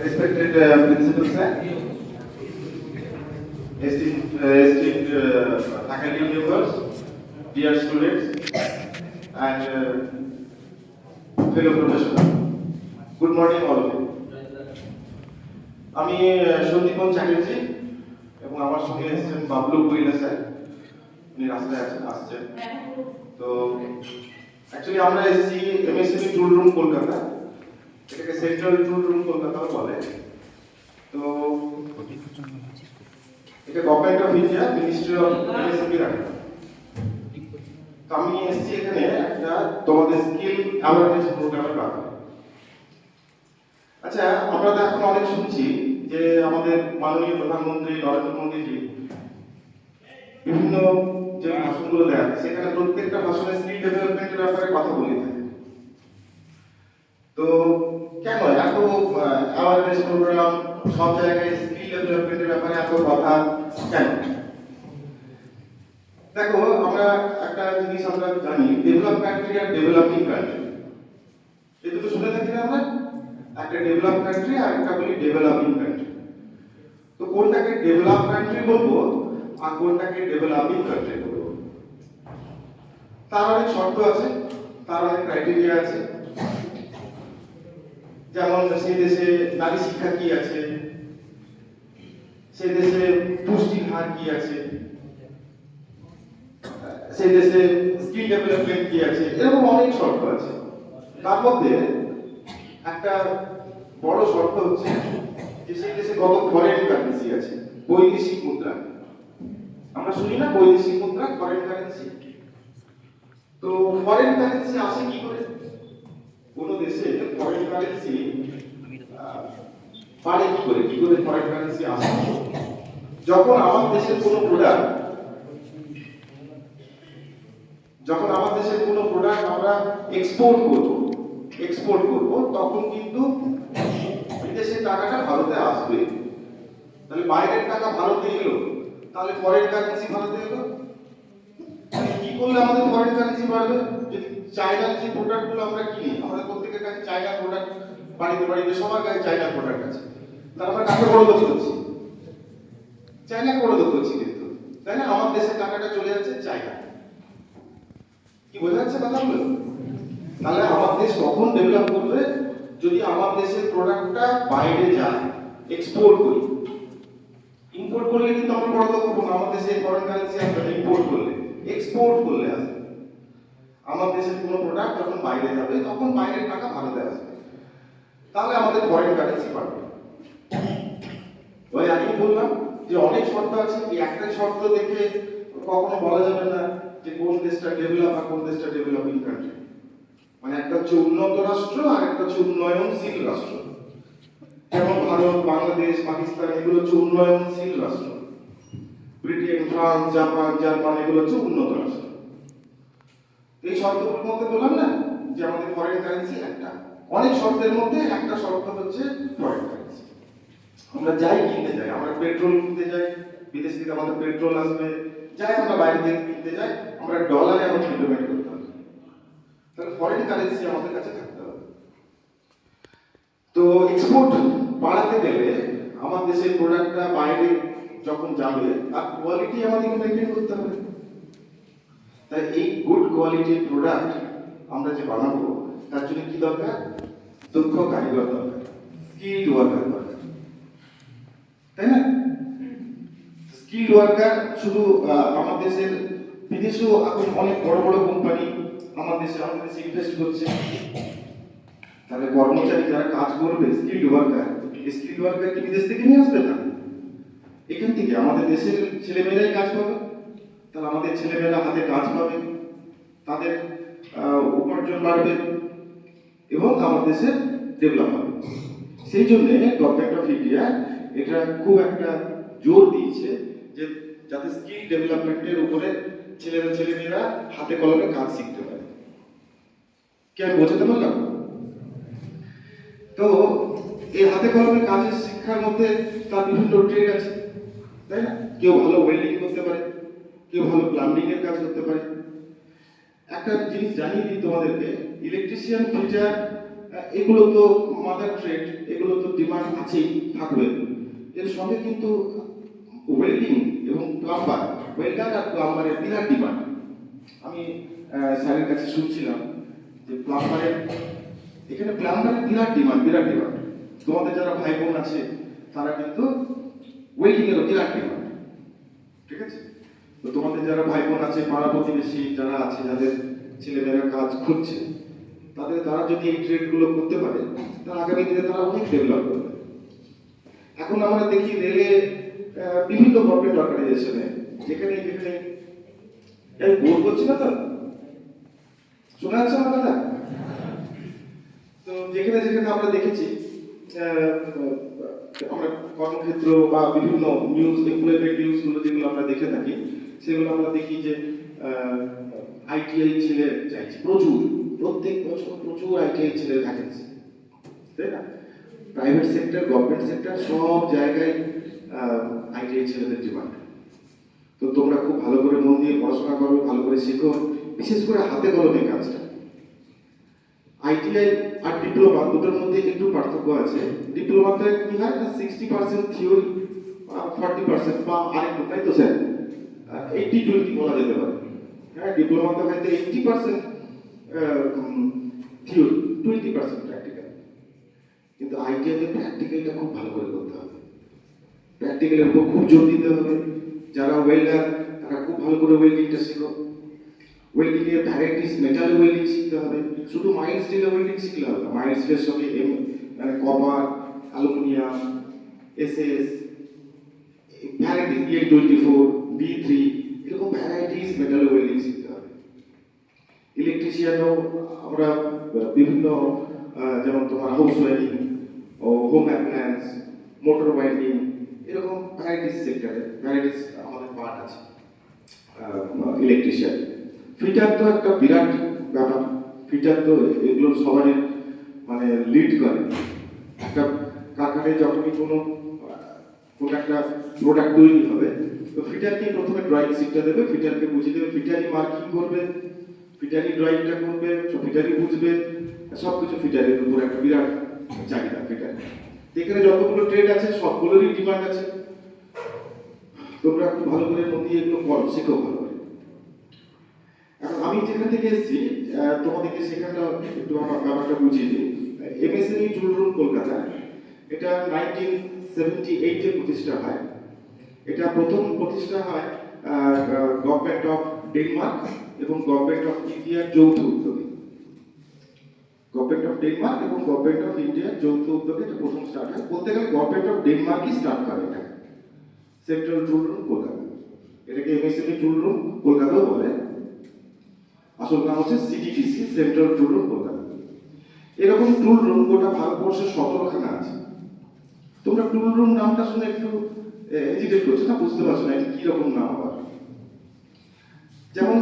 Respected principal sir, esteemed faculty members, dear students, and fellow professionals. Good morning all of you. আমি সন্দীপন চ্যাটার্জি এবং আমার সঙ্গে এসেছেন Bablu কুইলা sir, উনি রাস্তায় আসছেন। তো অ্যাকচুয়ালি আমরা এসেছি এমএসএমই টুল রুম কলকাতা, এটাকে সেন্ট্রাল টুল রুম কলকাতাও বলে। তো এটা government of India, ministry of MSME রাখে। তো আমি এসেছি এখানে একটা তোমাদের স্কিল অ্যাওয়ারনেস প্রোগ্রামের ব্যাপারে। আচ্ছা, আমরা তো এখন অনেক শুনছি যে আমাদের মাননীয় প্রধানমন্ত্রী নরেন্দ্র মোদীজি বিভিন্ন যে ভাষণগুলো দেন, সেখানে প্রত্যেকটা ভাষণে স্কিল ডেভেলপমেন্টের ব্যাপারে কথা বলে থাকেন। তো কেন এত অ্যাওয়ারনেস প্রোগ্রাম, সব জায়গায় স্কিল ডেভেলপমেন্টের ব্যাপারে এত কথা কেন? দেখো, আমরা একটা জিনিস আমরা জানি, ডেভেলপ কান্ট্রি আর ডেভেলপিং কান্ট্রি, এই দুটো শুনে থাকি না আমরা? একটা ডেভেলপ কান্ট্রি আর একটা বলি ডেভেলপিং কান্ট্রি। তো কোনটাকে ডেভেলপ কান্ট্রি বলবো আর কোনটাকে ডেভেলপিং কান্ট্রি বলবো, তার অনেক শর্ত আছে, তার অনেক ক্রাইটেরিয়া আছে। যেমন সেই দেশে নারী শিক্ষা কি আছে, সেই দেশে পুষ্টির হার কি আছে, সেই দেশে স্কিল ডেভেলপমেন্ট কি আছে, এরকম অনেক শর্ত আছে। তার মধ্যে একটা বড় শর্ত হচ্ছে যে সেই দেশে কত ফরেন কারেন্সি আছে, বৈদেশিক মুদ্রা। আমরা শুনি না বৈদেশিক মুদ্রা, ফরেন কারেন্সি। তো ফরেন কারেন্সি আসে কি করে? কোন দেশে ফরেন কারেন্সি পারে কি করে? কি করে ফরেন কারেন্সি আসে? যখন আমার দেশের কোনো প্রোডাক্ট আমরা এক্সপোর্ট করব, তখন কিন্তু বিদেশের টাকাটা ভারতে আসবে। তাহলে বাইরের টাকা ভারতে এলো, তাহলে ফরেন কারেন্সি ভারতে এলো। কি করলে আমাদের ফরেন কারেন্সি বাড়বে? যদি চায়নার যে প্রোডাক্টগুলো আমরা কিনি, আমাদের প্রত্যেকের কাছে চায়না প্রোডাক্ট, বাড়িতে সবার কাছে চায়না প্রোডাক্ট আছে, তাহলে আমরা কাকে বড়দত্ত করছি? চায়নাকে বড়দত্ত করছি কিন্তু, তাই না? আমার দেশের টাকাটা চলে যাচ্ছে চায়না। কি বোঝা যাচ্ছে কথাগুলো? তাহলে আমার দেশ কখন ডেভেলপ করবে? যদি আমার দেশের প্রোডাক্টটা বাইরে যায়, এক্সপোর্ট করি। ইম্পোর্ট করলে কিন্তু আমরা বড়দত্ত করবো না, আমার দেশে ফরেন কারেন্সি আসবে না। ইম্পোর্ট করলে, এক্সপোর্ট করলে আসবে। আমার দেশের কোনো প্রোডাক্ট যখন বাইরে যাবে, তখন বাইরের টাকা ভারতে আসবে, তাহলে আমাদের ফরেন কারেন্সি বাড়বে। ওই আগেই বললাম যে অনেক শর্ত আছে, এই একটা শর্ত দেখে কখনো বলা যাবে না যে কোন দেশটা ডেভেলপ আর কোন দেশটা ডেভেলপিং কান্ট্রি। মানে একটা হচ্ছে উন্নত রাষ্ট্র আর একটা হচ্ছে উন্নয়নশীল রাষ্ট্র। যেমন ভারত, বাংলাদেশ, পাকিস্তান, এগুলো হচ্ছে উন্নয়নশীল রাষ্ট্র। ব্রিটেন, ফ্রান্স, জাপান, জার্মান, এগুলো হচ্ছে উন্নত রাষ্ট্র। এই শর্তগুলোর মধ্যে বললাম না যে আমাদের ফরেন কারেন্সি একটা, অনেক শর্তের মধ্যে একটা শর্ত হচ্ছে ফরেন কারেন্সি। আমরা যাই কিনতে যাই, আমরা পেট্রোল কিনতে যাই, বিদেশ থেকে আমাদের পেট্রোল আসবে, যাই আমরা বাইরে থেকে কিনতে যাই, আমরা ডলারে আমাদের পেমেন্ট করতে হবে। তাহলে ফরেন কারেন্সি আমাদের কাছে থাকতে হবে। তো এক্সপোর্ট বাড়াতে গেলে আমার দেশের প্রোডাক্টটা বাইরে যখন যাবে, তার কোয়ালিটি আমাদেরকে মেনটেন করতে হবে। তাই এই গুড কোয়ালিটির প্রোডাক্ট আমরা যে বানাবো, তার জন্য কি দরকার? দক্ষ কারিগর দরকার, স্কিলড ওয়ার্কার দরকার, তাই না? স্কিলড ওয়ার্কার শুধু আমার দেশের, বিদেশেও এখন অনেক বড় বড় কোম্পানি আমাদের দেশে ইনভেস্ট করছে। তাহলে কর্মচারী যারা কাজ করবে, স্কিলড ওয়ার্কার, স্কিলড ওয়ার্কার কি বিদেশ থেকে নিয়ে আসবে না? এখান থেকে আমাদের দেশের ছেলেমেয়েরাই কাজ পাবে। তাহলে আমাদের ছেলেমেয়েরা হাতে কাজ পাবে, তাদের উপার্জন বাড়বে এবং আমার দেশে ডেভেলপ হবে। সেই জন্য গভর্নমেন্ট অফ ইন্ডিয়া এটা খুব একটা জোর দিয়েছে যে যাতে স্কিল ডেভেলপমেন্টের উপরে ছেলেমেয়েরা হাতে কলমে কাজ শিখতে পারে। কি আমি বোঝাতে পারলাম? তো এই হাতে কলমে কাজের শিক্ষার মধ্যে তার বিভিন্ন ট্রেড আছে, তাই না? কেউ ভালো ওয়েল্ডিং করতে পারে, কেউ ভালো প্লাম্বিং এর কাজ করতে পারে। একটা জিনিস জানিয়ে দিই তোমাদেরকে, ইলেকট্রিশিয়ান, ফিটার, এগুলো তো মাদার ট্রেড, এগুলো তো ডিমান্ড ডিমান্ড আছেই, থাকবে। এর সঙ্গে কিন্তু ওয়েল্ডিং এবং প্লাম্বার, ওয়েল্ডার আর প্লাম্বারের বিরাট ডিমান্ড। আমি স্যারের কাছে শুনছিলাম যে এখানে প্লাম্বারের বিরাট ডিমান্ড, বিরাট ডিমান্ড। তোমাদের যারা ভাই বোন আছে তারা কিন্তু ওয়েল্ডিং এরও বিরাট ডিমান্ড, ঠিক আছে? তো তোমাদের যারা ভাই বোন আছে, পাড়া প্রতিবেশী যারা আছে, যাদের ছেলেমেয়েরা কাজ খুঁজছে, তারা যদি এই ট্রেডগুলো করতে পারে, তাহলে আগামী দিনে তারা অনেক ডেভেলপ করবে। এখন আমরা দেখি রেলে বিভিন্ন গভর্নমেন্ট অর্গানাইজেশনে যেখানে আমি বোর করছি না, তো শোনা যাচ্ছে আমার কথা? তো যেখানে যেখানে আমরা দেখেছি আমরা কর্মক্ষেত্র বা বিভিন্ন নিউজ, এমপ্লয়মেন্ট নিউজগুলো যেগুলো আমরা দেখে থাকি, সেগুলো আমরা দেখি যে আইটিআই ছেলে চাইছে প্রচুর, প্রত্যেক বছর প্রচুর আইটিআই ছেলে ভ্যাকেন্সি, তাই না? প্রাইভেট সেক্টর, গভর্নমেন্ট সেক্টর সব জায়গায় আইটিআই ছেলেদের ডিমান্ড। তো তোমরা খুব ভালো করে মন দিয়ে পড়াশোনা করো, ভালো করে শেখো, বিশেষ করে হাতে কলমে কাজটা। আইটিআই আর ডিপ্লোমা দুটোর মধ্যে একটু পার্থক্য আছে। ডিপ্লোমাতে কি হয় না, 60% থিওরি, 40% বা আরেকটু, তাই তো স্যার? 80-20 বলা যেতে পারে। হ্যাঁ, ডিপ্লোমাতে হয়তো 80% থিওরি, 20% প্র্যাকটিক্যাল। কিন্তু আইটিআইতে প্র্যাকটিক্যালটা খুব ভালো করে করতে হবে, প্র্যাকটিক্যালের উপর খুব জোর দিতে হবে। যারা ওয়েল্ডার তারা খুব ভালো করে ওয়েল্ডিংটা শেখো, ওয়েল্ডিং এর ভ্যারাইটিস, মেটাল ওয়েল্ডিং শিখতে হবে। শুধু মাইল্ড স্টিল ওয়েল্ডিং শিখলে হবে না, মাইল্ড স্টিলের সঙ্গে মানে copper, aluminium, SS, varieties, E24, B3, এরকম ভ্যারাইটিস মেটাল ওয়েল্ডিং শিখতে হবে। ইলেকট্রিশিয়ানও আমরা বিভিন্ন যেমন তোমার হাউস ওয়ারিং ও হোম অ্যাপ্লায়েন্স, মোটর ওয়াইন্ডিং, এরকম ভ্যারাইটিস সেক্টরে ভ্যারাইটিস আমাদের পার্ট আছে ইলেকট্রিশিয়ান। ফিটার তো একটা বিরাট ব্যাপার, ফিটার তো এগুলো সবারই মানে লিড করে। একটা কারখানায় যখনই কোনো একটা প্রোডাক্ট তৈরি হবে, তো ফিটারকে প্রথমে ড্রয়িং শিটটা দেবে, ফিটারকে বুঝিয়ে দেবে, ফিটারই মার্কিং করবে, ফিটারই ড্রয়িংটা করবে, ফিটারই বুঝবে, সবকিছু ফিটারের উপর একটা বিরাট চাহিদা ফিটার। এখানে যতগুলো ট্রেড আছে সবগুলোরই ডিমান্ড আছে। তোমরা খুব ভালো করে মন দিয়ে এগুলো পড়ো, শেখো ভালো করে। এখন আমি যেখান থেকে এসেছি তোমাদেরকে সেখানটা একটু আমার ব্যাপারটা বুঝিয়ে দিই। এমএসএমই টুল রুম কলকাতা, এটা 1978 এ প্রতিষ্ঠা হয়। এটা প্রথম প্রতিষ্ঠা হয় গভর্নমেন্ট অফ ডেনমার্ক এবং গভর্নমেন্ট অফ ইন্ডিয়ার যৌথ উদ্যোগে। গভর্নমেন্ট অফ ডেনমার্ক এবং গভর্নমেন্ট অফ ইন্ডিয়ার যৌথ উদ্যোগে এটা প্রথম স্টার্ট হয়। বলতে গেলে গভর্নমেন্ট অফ ডেনমার্কই স্টার্ট করে এটা, সেন্ট্রাল টুল রুম কলকাতা। এটাকে এমএসএমই টুল রুম কলকাতাও বলে, আসল নাম হচ্ছে সিটিটিসি, সেন্ট্রাল টুল রুম কলকাতা। এরকম টুল রুম গোটা ভারতবর্ষে 17খানা আছে। তোমরা টুল রুম নামটা শুনে একটু হেজিটেট করছো না, বুঝতে পারছো না এটা কি রকম নাম আবার। যেমন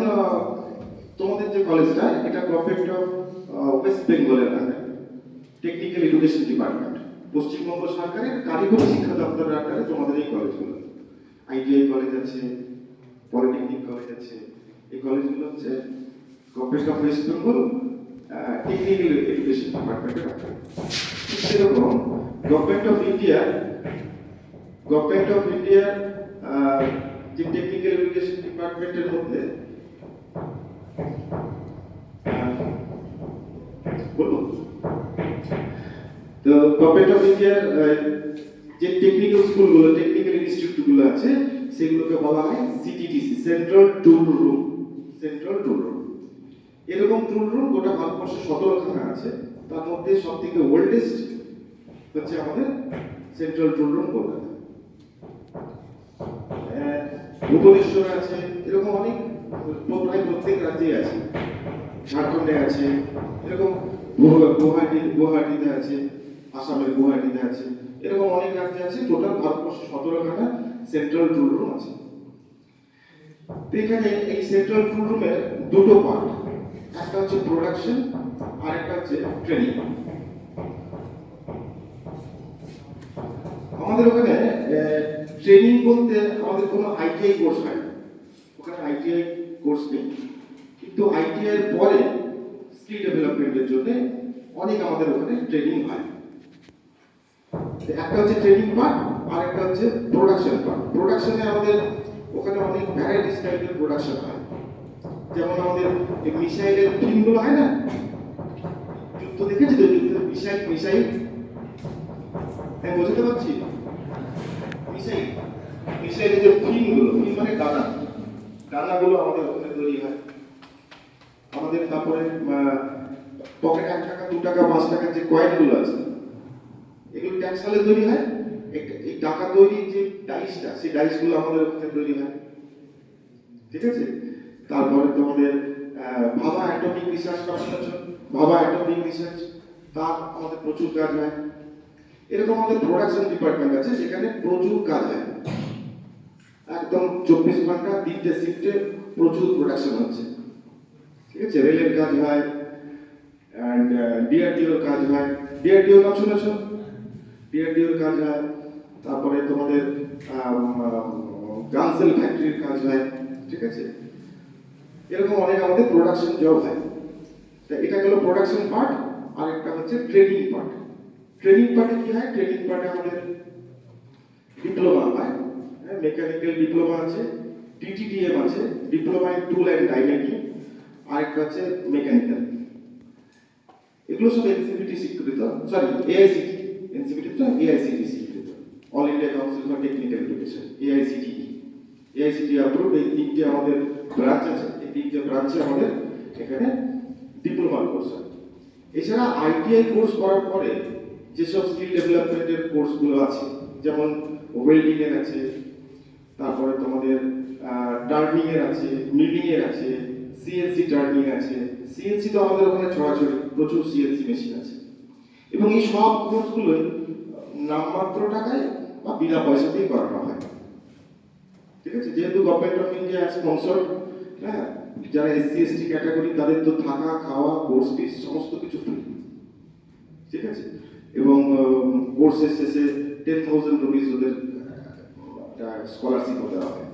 তোমাদের যে কলেজটা, এটা গভর্নমেন্ট অফ ওয়েস্ট বেঙ্গলের আন্ডারে, টেকনিক্যাল এডুকেশন ডিপার্টমেন্ট, পশ্চিমবঙ্গ সরকারের কারিগরি শিক্ষা দপ্তরের আন্ডারে তোমাদের এই কলেজগুলো। আইটিআই কলেজ আছে, পলিটেকনিক কলেজ আছে, এই কলেজগুলো হচ্ছে government of West Bengal technical education ডিপার্টমেন্টের আন্ডারে। সেরকম গভর্নমেন্ট অফ ইন্ডিয়ার যে টেকনিক্যাল এডুকেশন ডিপার্টমেন্টের মধ্যে বলবো, তো গভর্নমেন্ট অফ ইন্ডিয়ার যে টেকনিক্যাল স্কুলগুলো, টেকনিক্যাল ইনস্টিটিউটগুলো আছে, সেগুলোকে বলা হয় সিটিটিসি, সেন্ট্রাল টুল রুম, সেন্ট্রাল টুল রুম। এরকম টুল রুম গোটা ভারতবর্ষে 17খানা আছে। তার মধ্যে সব থেকে ওল্ডেস্ট হচ্ছে আমাদের সেন্ট্রাল টুল রুম কলকাতা। ভুবনেশ্বরে আছে, এরকম অনেক, প্রায় প্রত্যেক রাজ্যে আছে, ঝাড়খণ্ডে আছে, এরকম গুয়াহাটিতে আছে, আসামের গুয়াহাটিতে আছে, এরকম অনেক রাজ্যে আছে। টোটাল ভারতবর্ষে 17খানা সেন্ট্রাল টুল রুম আছে। এখানে এই সেন্ট্রাল টুল রুমের দুটো পার্ট, একটা হচ্ছে প্রোডাকশন আর একটা হচ্ছে ট্রেনিং। আমাদের ওখানে ট্রেনিং বলতে আমাদের কোনো আইটিআই কোর্স হয় না, ওখানে আইটিআই কোর্স নেই, কিন্তু আইটিআই এর পরে স্কিল ডেভেলপমেন্টের জন্য অনেক আমাদের ওখানে ট্রেনিং হয়। একটা হচ্ছে ট্রেনিং পার্ট আর একটা হচ্ছে প্রোডাকশন পার্ট। প্রোডাকশনে আমাদের ওখানে অনেক ভ্যারাইটিস টাইপের প্রোডাকশন হয়, যেমন আমাদের এই মিসাইলের ফিল্মগুলো হয় না, যুদ্ধ দেখেছি তো, যুদ্ধ মিসাইল মিসাইল হ্যাঁ বোঝাতে পারছি, মিসাইল মিসাইলের যে ফিল্মগুলো, ফিল্ম মানে ডানা, ডানাগুলো আমাদের ওখানে তৈরি হয়। আমাদের তারপরে পকেট 1 টাকা 2 টাকা 5 টাকার যে কয়েনগুলো আছে, এগুলো ট্যাক্সালে তৈরি হয়। এই টাকা তৈরির যে ডাইসটা, সেই ডাইসগুলো আমাদের ওখানে তৈরি হয়, ঠিক আছে। তারপরে তোমাদের ভাবা অ্যাটমিক রিসার্চ কনস্ট্রাকশন, ভাবা অ্যাটমিক রিসার্চ, তার আমাদের প্রচুর কাজ হয়। এরকম আমাদের প্রোডাকশন ডিপার্টমেন্ট আছে, সেখানে প্রচুর কাজ হয়, একদম 24 ঘন্টা 3টে শিফটে প্রচুর প্রোডাকশন হচ্ছে, ঠিক আছে। রেলের কাজ হয়, অ্যান্ড ডিআরডিওর কাজ হয়। ডিআরডিও নাম শুনেছ? ডিআরডিওর কাজ হয়। তারপরে তোমাদের গানসেল ফ্যাক্টরির কাজ হয়, ঠিক আছে। এরকম অনেক আমাদের প্রোডাকশন জব হয়। এটা গেল প্রোডাকশন পার্ট। আর একটা হচ্ছে ট্রেনিং পার্ট। ট্রেনিং পার্টে কি হয়? ট্রেনিং পার্টে আমাদের ডিপ্লোমা হয়, মেকানিক্যাল ডিপ্লোমা আছে, টিটিডিএম আছে, diploma in tool and die making, আর একটা হচ্ছে মেকানিক্যাল। এগুলো সব এনসিপিটি স্বীকৃত, সরি এআইসিটি, এনসিপিটি তো এআইসিটি স্বীকৃত, all India council for technical education, AICTE. AICTE approved. এই 3টে আমাদের ব্রাঞ্চ আছে, এই 3টে ব্রাঞ্চে আমাদের এখানে ডিপ্লোমা কোর্স হয়। এছাড়া আইটিআই কোর্স করার পরে যেসব স্কিল ডেভেলপমেন্টের কোর্সগুলো আছে, যেমন ওয়েল্ডিং এর আছে, তারপরে তোমাদের টার্নিং এর আছে, মিলিং এর আছে, সিএনসি টার্নিং আছে। সিএনসি তো আমাদের ওখানে ছড়াছড়ি, প্রচুর সিএনসি মেশিন আছে। এবং এই সব কোর্সগুলোই নামমাত্র টাকায় বা বিনা পয়সাতেই করানো হয়, ঠিক আছে। যেহেতু গভর্নমেন্ট অফ ইন্ডিয়া স্পন্সর, হ্যাঁ, যারা এসসি এসটি ক্যাটাগরি তাদের তো থাকা খাওয়া কোর্স ফিস সমস্ত কিছু ফ্রি, ঠিক আছে। এবং কোর্সের শেষে 10,000 রুপিস ওদের স্কলারশিপও দেওয়া হয়।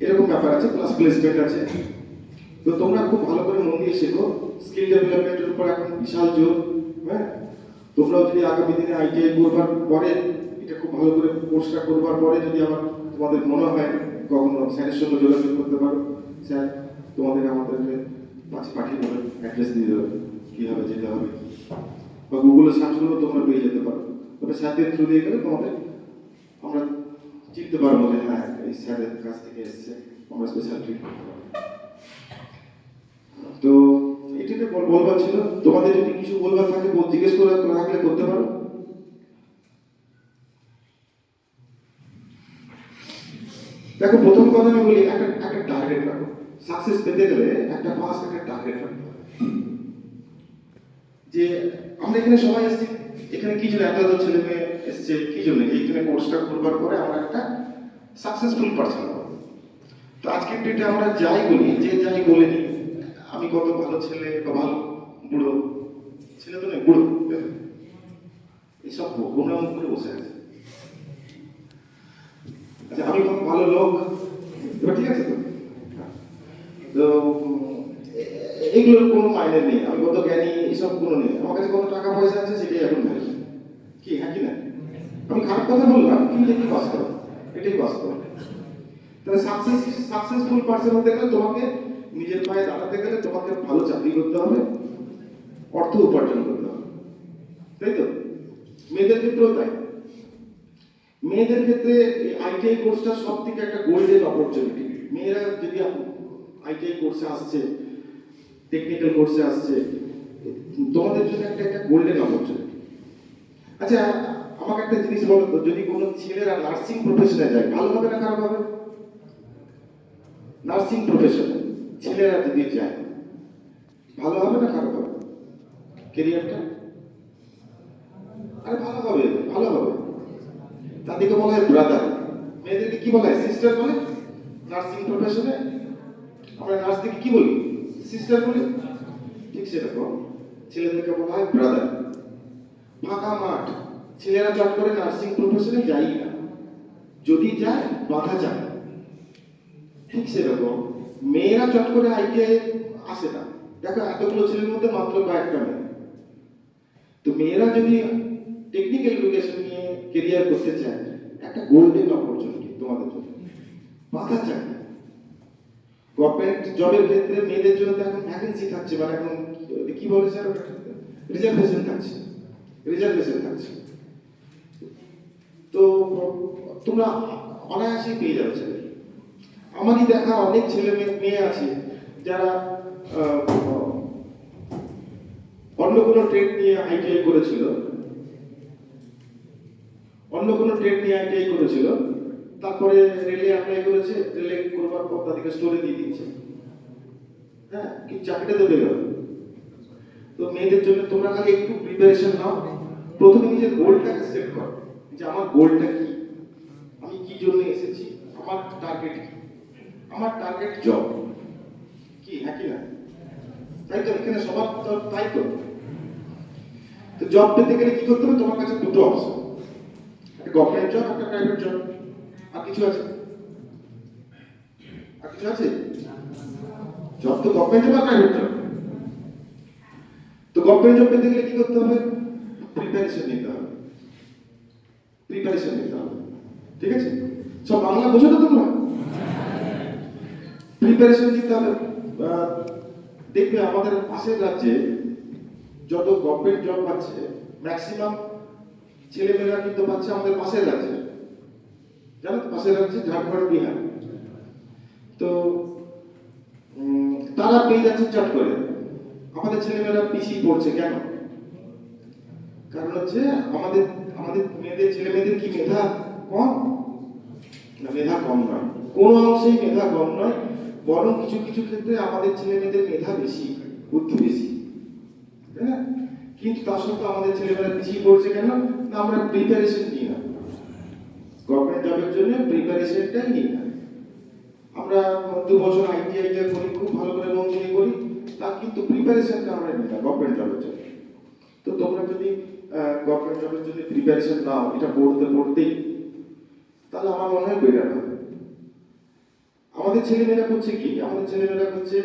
এরকম ব্যাপার আছে, প্লাস প্লেসমেন্ট আছে। তো তোমরা খুব ভালো করে মন দিয়ে শেখো। স্কিল ডেভেলপমেন্টের উপর এখন বিশাল জোর, হ্যাঁ। তোমরাও যদি আগামী দিনে আইটিআই করবার পরে, এটা খুব ভালো করে কোর্সটা করবার পরে যদি আবার তোমাদের মনে হয় কখনো স্যারের সঙ্গে যোগাযোগ করতে পারো, স্যার তোমাদের আমাদেরকে পাঠিয়ে দেবেন, অ্যাড্রেস দিয়ে দেবেন, কীভাবে যেতে হবে, বা গুগলে সার্চ করলেও তোমরা পেয়ে যেতে পারো। তবে স্যারদের থ্রু দিয়ে গেলে তোমাদের আমরা চিনতে পারবো যে হ্যাঁ এই স্যারের কাছ থেকে এসছে, আমরা স্পেশাল ট্রিট করতে পারবো। তো এটাতে বলবার ছিল। তোমাদের যদি কিছু বলবার থাকে জিজ্ঞেস করে রাখলে করতে পারো। দেখো, প্রথম কথা আমি বলি, একটা টার্গেট রাখো। সাকসেস পেতে গেলে একটা ফার্স্ট একটা টার্গেট রাখতে হবে, যে আমরা এখানে সবাই এসেছি, এখানে কি জন্য এত ছেলে মেয়ে এসছে, কি জন্য এইখানে কোর্সটা করবার পরে আমরা একটা সাকসেসফুল পার্সন হবো। তো আজকের ডেটে আমরা যাই বলি, যে যাই বলিনি, আমি কত ভালো ছেলে বা ভালো বুড়ো ছেলে তো নয়, বুড়ো, এইসব গোমরা মুখ করে বসে আছে। আচ্ছা, আমি কত ভালো লোক, এবার ঠিক আছে তো। তো এগুলোর কোনো মাইনে নেই, আমি কত জ্ঞানী এসব কোনো নেই। আমার কাছে কত টাকা পয়সা আছে সেটাই এখন ভ্যালু, কি হ্যাঁ কি না? আমি খারাপ কথা বললাম কিন্তু এটাই বাস্তব, এটাই বাস্তব। তাহলে সাকসেসফুল পার্সন হতে গেলে তোমাকে নিজের পায়ে দাঁড়াতে গেলে তোমাকে ভালো চাকরি করতে হবে, অর্থ উপার্জন করতে হবে, তাই তো? মেয়েদের ক্ষেত্রেও তাই। মেয়েদের ক্ষেত্রে আইটিআই কোর্সটা সব থেকে একটা গোল্ডেন অপরচুনিটি। মেয়েরা যদি আইটিআই কোর্সে আসছে, টেকনিক্যাল কোর্সে আসছে, তোমাদের জন্য একটা গোল্ডেন অপরচুনিটি। আচ্ছা, আমাকে একটা জিনিস বলো তো, যদি কোনো ছেলেরা নার্সিং প্রফেশনে যায়, ভালো হবে না খারাপ হবে? নার্সিং প্রফেশনে ছেলেরা যদি যায়, ভালো হবে না খারাপ হবে কেরিয়ারটা? আরে ভালো হবে, ভালো হবে। তাদেরকে বলা হয় ব্রাদার, মেয়েদেরকে কি বলা হয়? সিস্টার বলে। নার্সিং প্রফেশনে আমরা নার্সদেরকে কি বলি? সিস্টার বলি। ঠিক সেরকম ছেলেদেরকে বলা হয় ব্রাদার। ফাঁকা মাঠ, ছেলেরা চট করে নার্সিং প্রফেশনে যাই না, যদি যায় বাধা যায়। ঠিক সেরকম মেয়েরা চট করে আইটিআই আসে না। দেখো, এতগুলো ছেলের মধ্যে মাত্র কয়েকটা মেয়ে। তো মেয়েরা যদি টেকনিক্যাল কেরিয়ার করতে চায়, একটা গোল্ডেন অপরচুনিটি তোমাদের জন্য, মাথা চাকরি। গভর্নমেন্ট জবের ক্ষেত্রে মেয়েদের জন্য তো এখন ভ্যাকেন্সি থাকছে, মানে এখন কি বলে স্যার, রিজার্ভেশন থাকছে, রিজার্ভেশন থাকছে। তো তোমরা অনায়াসেই পেয়ে যাবে ছেলে। আমারই দেখা অনেক ছেলে মেয়ে আছে যারা অন্য কোনো ট্রেড নিয়ে আইটিআই করেছিল, অন্য কোনো ট্রেড নিয়ে আইটিআই করেছিল, তারপরে রেলে অ্যাপ্লাই করেছে, রেলে করবার পর তাদেরকে স্টোরে দিয়ে দিচ্ছে, হ্যাঁ, কিন্তু চাকরিটা তো পেয়ে গেল। তো মেয়েদের জন্য তোমরা খালি একটু প্রিপারেশন নাও, প্রথমে নিজের গোলটাকে সেট করো, যে আমার গোলটা কি, আমি কি জন্য এসেছি, আমার টার্গেট কি। আমার টার্গেট জব কি, হ্যাঁ কি না, তাই তো, এখানে সবার তাই তো। তো জব পেতে গেলে কি করতে হবে, তোমার কাছে দুটো অপশন, একটা গভর্নমেন্ট জব, একটা প্রাইভেট জব। আর কিছু আছে? আর কিছু আছে? জব তো গভর্নমেন্ট জব আর প্রাইভেট জব। তো গভর্নমেন্ট জব পেতে গেলে কি করতে হবে, প্রিপারেশন নিতে হবে, প্রিপারেশন নিতে হবে, ঠিক আছে? সব বাংলা বোঝো তো তোমরা? প্রিপারেশন নিতে হবে। দেখবে আমাদের পাশের রাজ্যে যত গভর্নমেন্ট জব পাচ্ছে, ম্যাক্সিমাম ছেলেমেয়েরা কিন্তু পাচ্ছে আমাদের পাশের রাজ্যে, জানো তো, পাশের রাজ্যে ঝাড়খণ্ড, বিহার। তো তারা পেয়ে যাচ্ছে চট করে, আমাদের ছেলেমেয়েরা পিছিয়ে পড়ছে কেন? কারণ হচ্ছে আমাদের আমাদের মেয়েদের, ছেলে মেয়েদের কি মেধা কম? না, মেধা কম নয়, কোনো অংশেই মেধা কম নয়, বরং কিছু কিছু ক্ষেত্রে আমাদের ছেলে মেয়েদের মেধা বেশি, বুদ্ধি বেশি, তাই না? কিন্তু তার সত্ত্বেও আমাদের ছেলেমেয়েরা পিছিয়ে পড়ছে কেন? না, আমরা প্রিপারেশন নিই না, গভর্নমেন্ট জবের জন্য প্রিপারেশনটাই নিই না। আমরা 2 বছর আইটিআইটা করি, খুব ভালো করে মন দিয়ে করি, তার কিন্তু প্রিপারেশনটা আমরা নিই না গভর্নমেন্ট জবের জন্য। তো তোমরা যদি গভর্নমেন্ট জবের জন্য প্রিপারেশন নাও, এটা পড়তেই, তাহলে আমার মনে হয় বেটার হবে। আমাদের ছেলেমেয়েরা করছে কি, আমাদের ছেলেমেয়েরা করছে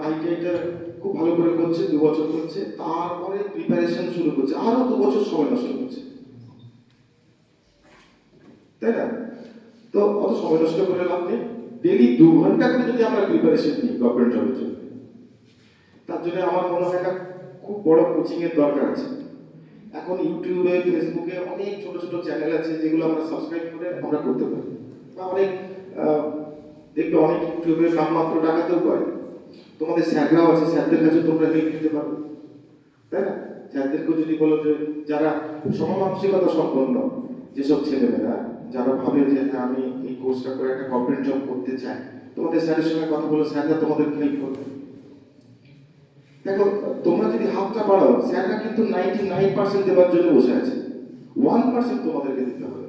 আইটিআইটা খুব ভালো করে করছে, 2 বছর করছে, তারপরে প্রিপারেশন শুরু করছে, আরো 2 বছর সময় নষ্ট করছে, তাই না? তো অত সময় নষ্ট করে লাভ নেই। ডেলি 2 ঘন্টা করে যদি আমরা প্রিপারেশন নিই গভর্নমেন্ট জবের জন্য, তার জন্য আমার মনে হয় একটা খুব বড় কোচিং এর দরকার আছে। এখন ইউটিউবে, ফেসবুকে অনেক ছোট ছোট চ্যানেল আছে, যেগুলো আমরা সাবস্ক্রাইব করে আমরা করতে পারি, বা অনেক দেখবে অনেক ইউটিউবে নামমাত্র টাকাতেও পারে। তোমাদের স্যাররাও আছে, স্যারদের কাছে তোমরা হেল্প নিতে পারো, তাই না? স্যারদেরকে যদি বলো যে, যারা সমমানসিকতা সম্পন্ন যেসব ছেলেমেয়েরা, যারা ভাবে যে হ্যাঁ আমি এই কোর্সটা করে একটা গভর্নমেন্ট জব করতে চাই, তোমাদের স্যারের সঙ্গে কথা বলো, স্যাররা তোমাদের হেল্প করবে। দেখো, তোমরা যদি হাতটা বাড়াও, স্যাররা কিন্তু 99% দেওয়ার জন্য বসে আছে, 1% তোমাদেরকে দিতে হবে।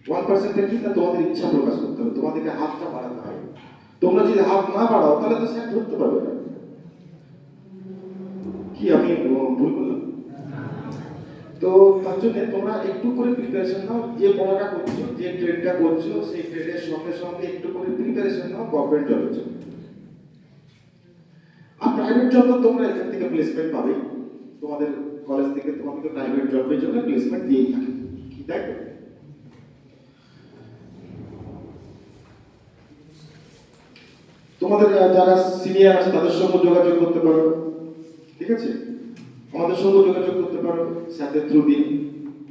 1%টা কি, না তোমাদের ইচ্ছা প্রকাশ করতে হবে, তোমাদেরকে হাতটা বাড়াতে হবে। তোমরা যদি হাত না বাড়াও, তাহলে তো স্যার ধরতে পারবে না। কি আমি ভুল বললাম? তো তার জন্য তোমরা একটু করে প্রিপারেশন নাও, যে পড়াটা করছো, যে ট্রেডটা করছো, সেই ট্রেডের সঙ্গে সঙ্গে একটু করে প্রিপারেশন নাও গভর্নমেন্ট জবের জন্য। আর প্রাইভেট জব তো তোমরা এখান থেকে প্লেসমেন্ট পাবে, তোমাদের কলেজ থেকে তোমাদেরকে প্রাইভেট জবের জন্য প্লেসমেন্ট দিয়েই থাকে, কি তাই তো? তোমাদের যারা সিনিয়র আছে তাদের সঙ্গে যোগাযোগ করতে পারো, ঠিক আছে? আমাদের সঙ্গে যোগাযোগ করতে পারো, স্যারদের থ্রু দিয়ে,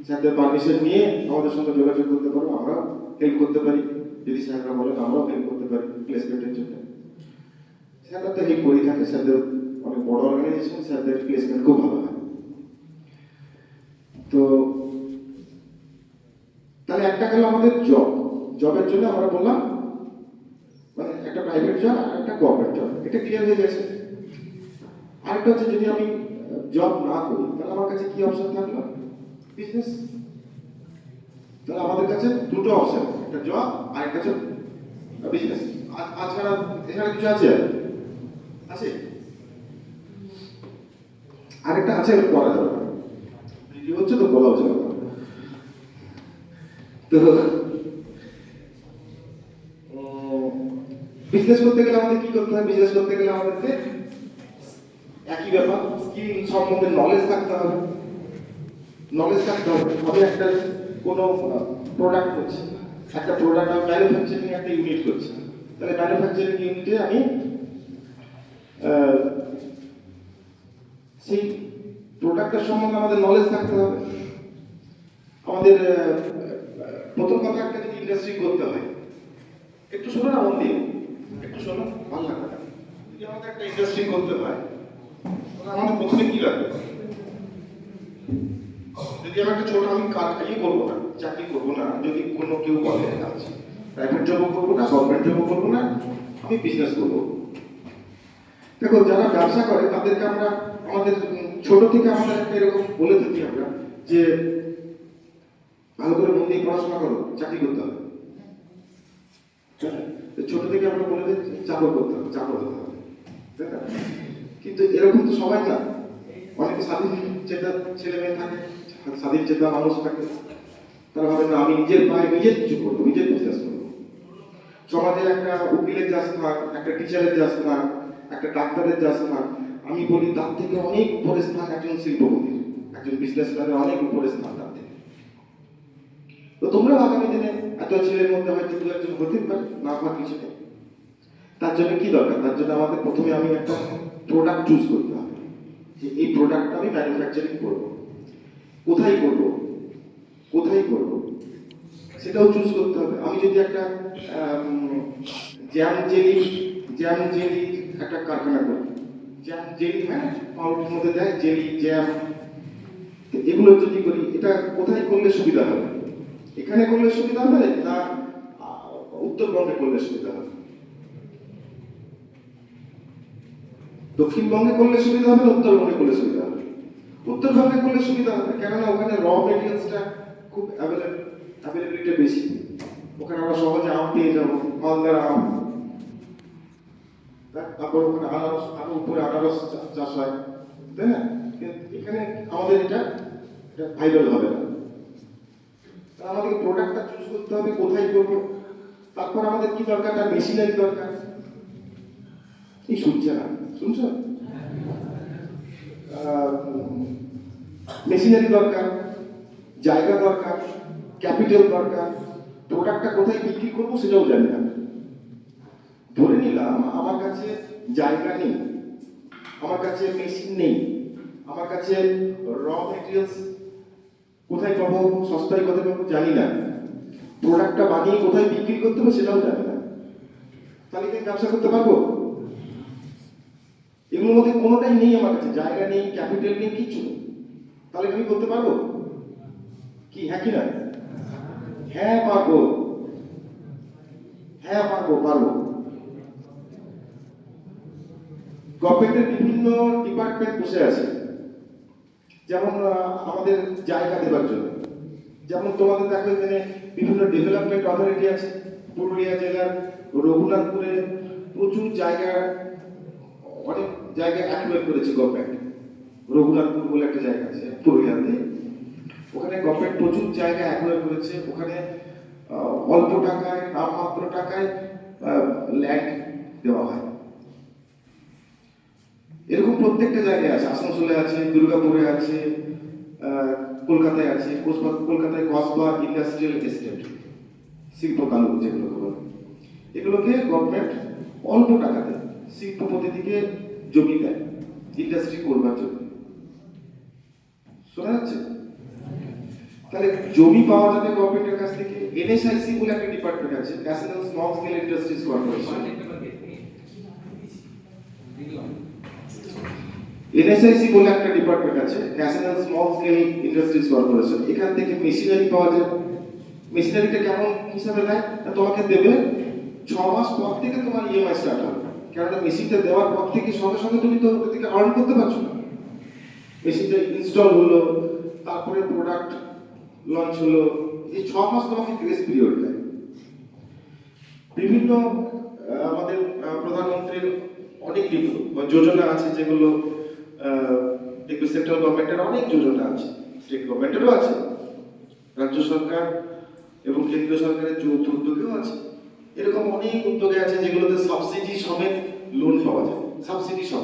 স্যারদের পারমিশন নিয়ে আমাদের সঙ্গে যোগাযোগ করতে পারো, আমরা হেল্প করতে পারি। যদি স্যাররা বলেন, আমরাও হেল্প করতে পারি প্লেসমেন্টের জন্য। স্যাররা তো হেল্প করেই থাকে, স্যারদের অনেক বড় অর্গানাইজেশন, স্যারদের প্লেসমেন্ট খুব ভালো হয়। তো তাহলে একটা গেল আমাদের জব, জবের জন্য আমরা বললাম মানে একটা প্রাইভেট জব আর একটা গভর্নমেন্ট জব, এটা ক্লিয়ার হয়ে গেছে। আরেকটা হচ্ছে, যদি আমি জব না করি, তাহলে আমার কাছে কি অপশন থাকলো, বিজনেস। তাহলে আমাদের কাছে দুটো অপশন, একটা জব আর একটা হচ্ছে বিজনেস। এছাড়া কিছু আছে? আছে আরেকটা আছে, করা যাবে, ভিডিও হচ্ছে তো বলা হচ্ছে না। তো বিজনেস করতে গেলে আমাদের কি করতে হবে? বিজনেস করতে গেলে আমাদেরকে একই ব্যাপার, স্কিল সম্বন্ধে নলেজ থাকতে হবে, নলেজ থাকতে হবে। আমি একটা কোনো প্রোডাক্ট করছি, একটা প্রোডাক্ট আমি ম্যানুফ্যাকচারিং একটা ইউনিট করছি, তাহলে ম্যানুফ্যাকচারিং ইউনিটে আমি সেই প্রোডাক্টের সম্বন্ধে আমাদের নলেজ থাকতে হবে। আমাদের প্রথম কথা, একটা যদি ইন্ডাস্ট্রি করতে হয়, একটু শোনো না মন দিয়ে, একটু শোনো, ভালো লাগবে না। যদি আমাদের একটা ইন্ডাস্ট্রি করতে হয়, আমাদের প্রথমে কি লাগবে? যদি আমি একটা ছোট, আমি কারখানাই করবো না, চাকরি করবো না, যদি কোনো কেউ বলে আচ্ছা প্রাইভেট জবও করবো না, গভর্নমেন্ট জবও করবো না, আমি বিজনেস করবো। দেখো, যারা ব্যবসা করে তাদেরকে আমরা আমাদের ছোট থেকে আমাদের একটা এরকম বলে থাকি আমরা যে ভালো করে মন দিয়ে পড়াশোনা করো, চাকরি করতে হবে। ছোট থেকে আমরা বলে দিই চাকর করতে হবে, চাকর হতে হবে, তাই না? কিন্তু এরকম তো সবাই না, অনেক স্বাধীন চেতা ছেলে মেয়ে থাকে, স্বাধীন চেতা মানুষ থাকে, তারা ভাবে না আমি নিজের পায়ে নিজের কিছু করবো, নিজের বিজনেস করবো। সমাজে একটা উকিলের যা স্থান, একটা টিচারের যা স্থান, একটা ডাক্তারের যা স্থান, আমি বলি তার থেকে অনেক উপরে স্থান একজন শিল্পপতির, একজন বিজনেসম্যানের অনেক উপরে স্থান তার থেকে। তো তোমরা আগামী দিনে এত ছেলের মধ্যে হয়তো দু একজন হতে পারে, না হওয়ার কিছু নেই। তার জন্য কি দরকার? তার জন্য আমাদের প্রথমে আমি একটা প্রোডাক্ট চুজ করতে হবে, যে এই প্রোডাক্টটা আমি ম্যানুফ্যাকচারিং করব, কোথায় করব, কোথায় করব সেটাও চুজ করতে হবে। আমি যদি একটা জ্যাম জেলি একটা কারখানা করি, জ্যাম জেলি হ্যাঁ পাউডারের মধ্যে দেয়, জেলি জ্যাম, এগুলো যদি করি, এটা কোথায় করলে সুবিধা হবে? এখানে করলে সুবিধা হবে না উত্তরবঙ্গে করলে সুবিধা হবে? দক্ষিণবঙ্গে করলে সুবিধা হবে না উত্তরবঙ্গে করলে সুবিধা হবে? উত্তরবঙ্গে করলে সুবিধা হবে, কেননা ওখানে র মেটেরিয়ালসটা খুব অ্যাভেলেবিলিটি বেশি, ওখানে আমরা সহজে আম পেয়ে যাবো, মালদার আম, তারপর ওখানে আনারস, আরো উপরে আনারস চাষ হয়, তাই না? এখানে আমাদের এটা ভাইরাল হবে না। আমাদেরকে প্রোডাক্টটা চুজ করতে হবে, কোথায় করবো। তারপর আমাদের কি দরকার? তার মেশিনারি দরকার। এই শুনছে না, শুনছো? মেশিনারি দরকার, জায়গা দরকার, ক্যাপিটাল দরকার। প্রোডাক্টটা কোথায় বিক্রি করবো সেটাও জানি না। ধরে নিলাম আমার কাছে জায়গা নেই, আমার কাছে মেশিন নেই, আমার কাছে র মেটেরিয়ালস কোথায় পাবো, সস্তায় কোথায় পাবো জানি না, প্রোডাক্টটা বানিয়ে কোথায় বিক্রি করতে হবে সেটাও জানি না, তাহলে কি ব্যবসা করতে পারবো? এগুলোর মধ্যে কোনোটাই নেই, আমার কাছে জায়গা নেই, ক্যাপিটাল নেই, কিছু নেই, তাহলে আমি করতে পারবো কি? হ্যাঁ কি না? হ্যাঁ পারবো, হ্যাঁ পারবো, পারবো। গভর্নমেন্টের বিভিন্ন ডিপার্টমেন্ট বসে আছে, যেমন আমাদের জায়গা দেওয়ার জন্য, যেমন তোমাদের দেখো এখানে বিভিন্ন ডেভেলপমেন্ট অথরিটি আছে। পুরুলিয়া জেলার রঘুনাথপুরে প্রচুর জায়গা, অনেক জায়গা অ্যাকুয়ার করেছে গভর্নমেন্ট। রঘুনাথপুর বলে একটা জায়গা আছে পুরুলিয়াতে, ওখানে গভর্নমেন্ট প্রচুর জায়গা অ্যাকুয়ার করেছে। ওখানে অল্প টাকায়, নামমাত্র টাকায় ল্যান্ড দেওয়া হয়। এরকম প্রত্যেকটা জায়গায় আছে, আসানসোলে আছে, দুর্গাপুরে আছে, কলকাতায় আছে। কলকাতায় কসবা ইন্ডাস্ট্রিয়াল এস্টেট, শিল্প কালু যেগুলোকে বলে, এগুলোকে গভর্নমেন্ট অল্প টাকাতে শিল্পপতিদিকে জমি দেয় ইন্ডাস্ট্রি করবার জন্য। শোনা যাচ্ছে? তাহলে জমি পাওয়া যাবে গভর্নমেন্টের কাছ থেকে। এনএসআইসি বলে একটা ডিপার্টমেন্ট আছে, national small scale industries corporation. NSIC বলে একটা ডিপার্টমেন্ট আছে, national small scale industries corporation. এখান থেকে মেশিনারি পাওয়া যায়। মেশিনারিটা কেমন হিসাবে দেয়? তোমাকে দেবে 6 মাস পর থেকে তোমার ইএমআই স্টার্ট হবে, কারণ মেশিনটা দেওয়ার পর থেকে সঙ্গে সঙ্গে তুমি তো ওটা থেকে আর্ন করতে পারছো না। মেশিনটা ইনস্টল হলো, তারপরে প্রোডাক্ট লঞ্চ হলো, এই 6 মাস তোমাকে গ্রেস পিরিয়ড দেয়। বিভিন্ন আমাদের প্রধানমন্ত্রীর অনেক যোজনা আছে, যেগুলো দেখবে সেন্ট্রাল গভর্নমেন্টের অনেক যোজনা আছে, স্টেট গভর্নমেন্টেরও আছে, রাজ্য সরকার এবং কেন্দ্রীয় সরকারের যৌথ উদ্যোগেও আছে। এরকম অনেক উদ্যোগে আছে যেগুলোতে সাবসিডি সমেত লোন পাওয়া যায়, সাবসিডি সমেত।